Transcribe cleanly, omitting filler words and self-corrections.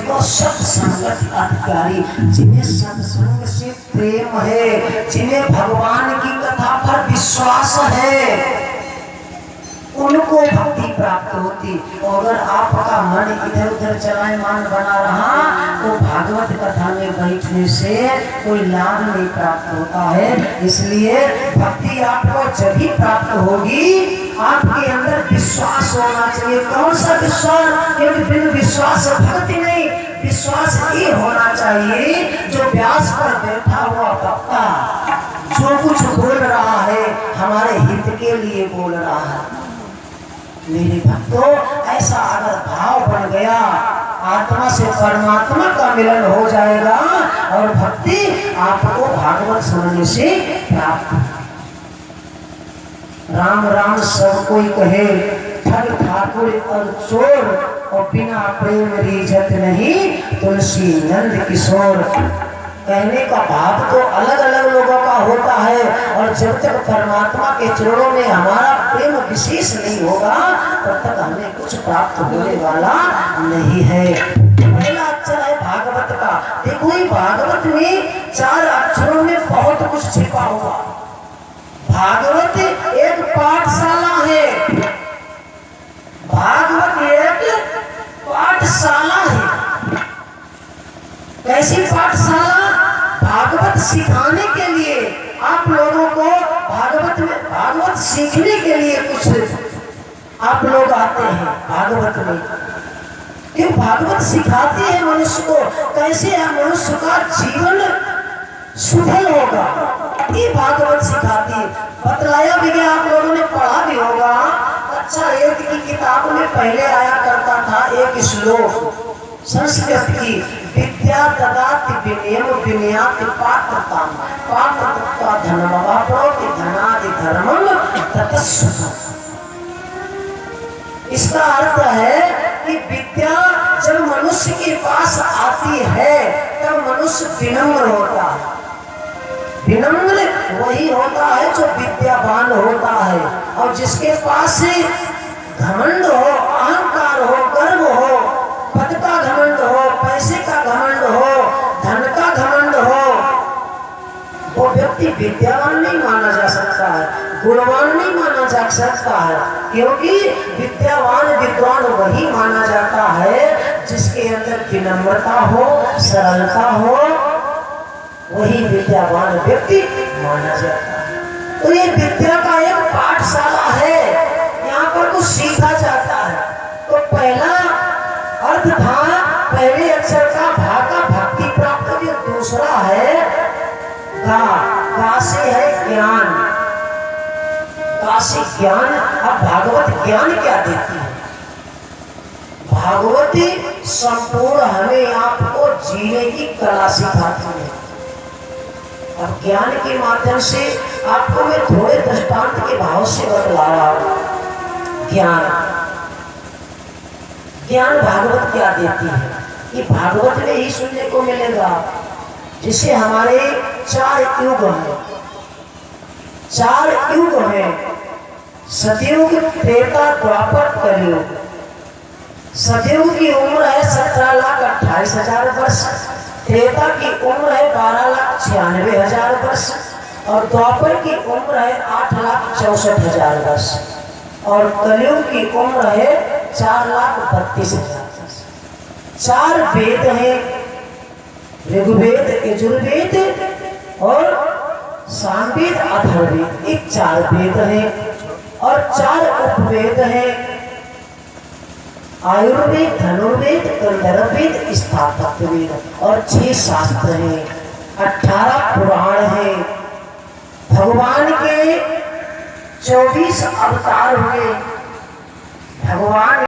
देखो सत्संगत अधिकारी, जिन्हें सत्संग से प्रेम है, जिन्हें भगवान की कथा पर विश्वास है, उनको भक्ति प्राप्त होती। और अगर आपका मन इधर उधर चलायमान बना रहा तो भागवत कथा में बैठने से कोई लाभ नहीं प्राप्त होता है। इसलिए भक्ति आपको जब ही प्राप्त होगी, आपके अंदर विश्वास होना चाहिए। कौन सा विश्वास? क्योंकि बिन विश्वास भक्ति नहीं। विश्वास ये होना चाहिए जो व्यास पर बैठा हुआ वक्ता जो कुछ बोल रहा है हमारे हित के लिए बोल रहा है। मेरे भक्तों, ऐसा अगर भाव बन गया, आत्मा से परमात्मा का मिलन हो जाएगा और भक्ति आपको भागवत सुनने से प्राप्त। राम राम सब कोई कहे, ठग ठाकुर और चोर, और बिना प्रेम रीझत नहीं तुलसी नंद किशोर। कहने का भाव तो अलग अलग लोगों का होता है, और जब तक परमात्मा के चरणों में हमारा प्रेम विशेष नहीं होगा तब तक हमें कुछ प्राप्त होने वाला नहीं है। पहला अक्षर है भागवत का। देखो ये भागवत में 4 अक्षरों में बहुत कुछ छिपा हुआ। भागवत एक पाठशाला है, भागवत एक पाठशाला है। कैसी पाठशाला? भागवत सिखाने के लिए, आप लोगों को भागवत सीखने के लिए कुछ आप लोग आते हैं भागवत में। क्यों? भागवत सिखाती है मनुष्य को कैसे मनुष्य का जीवन सुफल होगा, ये भागवत सिखाती है। बतलाया भी गया, आप लोगों ने पढ़ा भी होगा। अच्छा, एक की किताब में पहले आया करता था एक श्लोक संस्कृत की, विद्या ददाति विनयम विनयाति पात्रताम पात्रता धर्मम वाप्नोति धनादि धर्मम ततस्सुखम्। इसका अर्थ है कि विद्या जब मनुष्य के पास आती है तब मनुष्य विनम्र होता है। विनम्र वही होता है जो विद्यावान होता है, और जिसके पास घमंड हो, अहंकार हो, गर्व हो, पद का घमंड हो, पैसे का घमंड हो, धन का घमंड हो, वो व्यक्ति विद्यावान नहीं माना जा सकता है, गुणवान नहीं माना जा सकता है। क्योंकि विद्यावान विद्वान वही माना जाता है जिसके अंदर विनम्रता हो, सरलता हो, वही विद्यावान व्यक्ति माना जाता है। तो ये विद्या का एक पाठशाला है, यहाँ पर कुछ सीखा जाता है। तो पहला अर्थ था, पहले अक्षर का भा का भक्ति प्राप्त, जो दूसरा है गा, गा से है ज्ञान, गा से ज्ञान। अब भागवत ज्ञान क्या देती है? भागवती संपूर्ण हमें आपको जीने की कला सिखाती है। अब ज्ञान के माध्यम से आपको मैं थोड़े दृष्टांत के भाव से बतला रहा हूं। ज्ञान भागवत क्या देती है? ये भागवत में ही सुनने को मिलेगा। जिसे हमारे 4 युग हैं, 4 युग हैं, सतयुग, त्रेता, द्वापर, कलयुग। सतयुग की उम्र है 17,28,000 वर्ष, त्रेता की उम्र है 12,96,000 वर्ष, और द्वापर की उम्र है 8,64,000 वर्ष, और कलयुग की उम्र है 4,32,000 वर्ष। 4 वेद हैं, ऋग्वेद, यजुर्वेद और सामवेद, अथर्ववेद। एक 4 वेद हैं, और 4 उपवेद हैं, आयुर्वेद, धनुर्वेद, गंधर्ववेद, स्थापत्यवेद, और 6 शास्त्र हैं, 18 पुराण हैं। भगवान के 24 अवतार हुए,